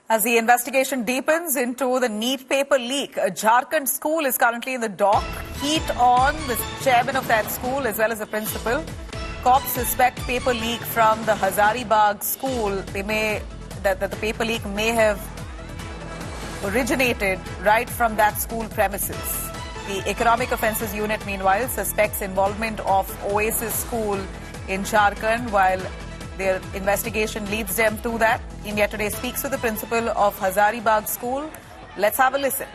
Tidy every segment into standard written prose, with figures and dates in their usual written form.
As the investigation deepens into the NEET paper leak, a Jharkhand school is currently in the dock. Heat on, the chairman of that school as well as the principal. Cops suspect paper leak from the Hazaribagh school. That the paper leak may have originated right from that school premises. The Economic Offences Unit, meanwhile, suspects involvement of Oasis School in Jharkhand, while their investigation leads them to that. India Today speaks to the principal of Hazaribagh School. Let's have a listen.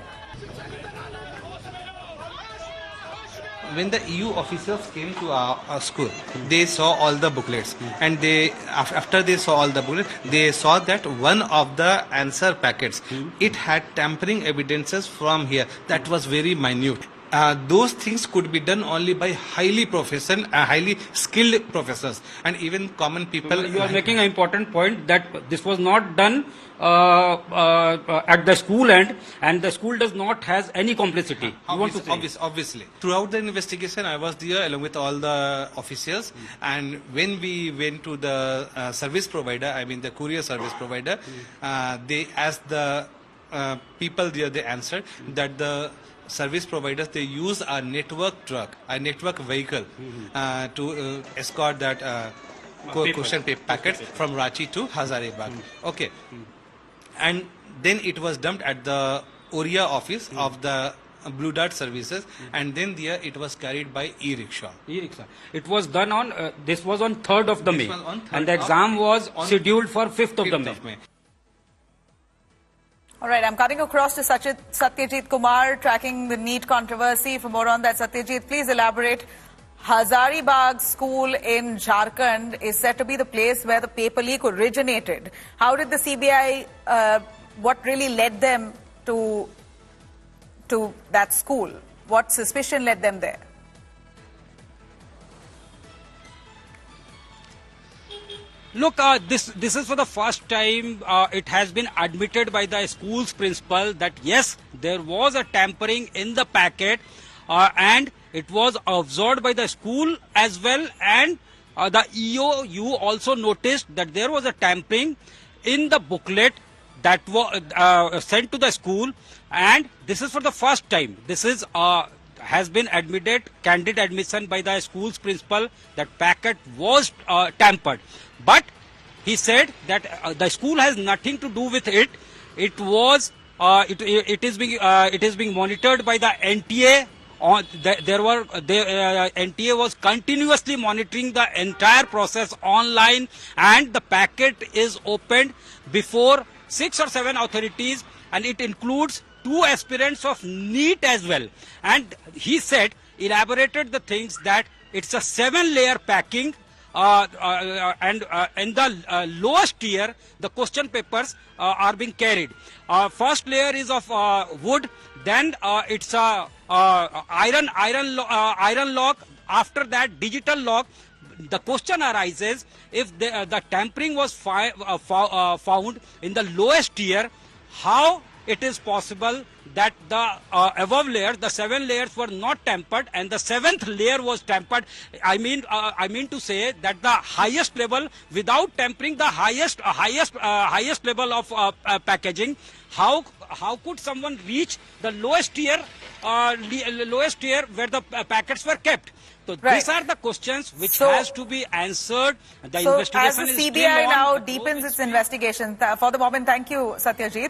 When the EU officers came to our school, they saw all the booklets, and after they saw all the booklets, they saw that one of the answer packets, it had tampering evidences from here that was very minute. Those things could be done only by highly professional, highly skilled professors, and even common people. You are making an important point that this was not done at the school end, and the school does not has any complicity. Obviously. Throughout the investigation, I was there along with all the officials, and when we went to the service provider, I mean the courier service provider, they asked the people there, they answered that the service providers, they use a network truck, a network vehicle to escort that question paper packets from Ranchi to Hazaribagh. Okay. And then it was dumped at the Oriya office of the Blue Dart services, and then there it was carried by e-rickshaw. It was done on, this was on 3rd of the May, and the exam was scheduled for 5th of the May. All right, I'm cutting across to Satyajit Kumar, tracking the NEET controversy. For more on that, Satyajit, please elaborate. Hazaribagh School in Jharkhand is said to be the place where the paper leak originated. How did the CBI, what really led them to that school? What suspicion led them there? Look, this is for the first time it has been admitted by the school's principal that yes, there was a tampering in the packet, and it was observed by the school as well, and the EOU also noticed that there was a tampering in the booklet that was sent to the school, and this is for the first time. This is has been admitted, candid admission by the school's principal that packet was tampered. But he said that the school has nothing to do with it. It was it is being monitored by the NTA. NTA was continuously monitoring the entire process online, and the packet is opened before 6 or 7 authorities, and it includes 2 aspirants of NEET as well. And he said, elaborated the things that it's a 7-layer packing, and in the lowest tier, the question papers are being carried. First layer is of wood, then it's a iron lock. After that, digital lock. The question arises, if the tampering was found in the lowest tier, how it is possible that the above layers, the 7 layers, were not tampered and the 7th layer was tampered? I mean to say that the highest level, without tampering, the highest level of packaging, how could someone reach the lowest tier where the packets were kept? So these are the questions which has to be answered. The investigation as the CBI now deepens its investigation. For the moment, thank you, Satyajit.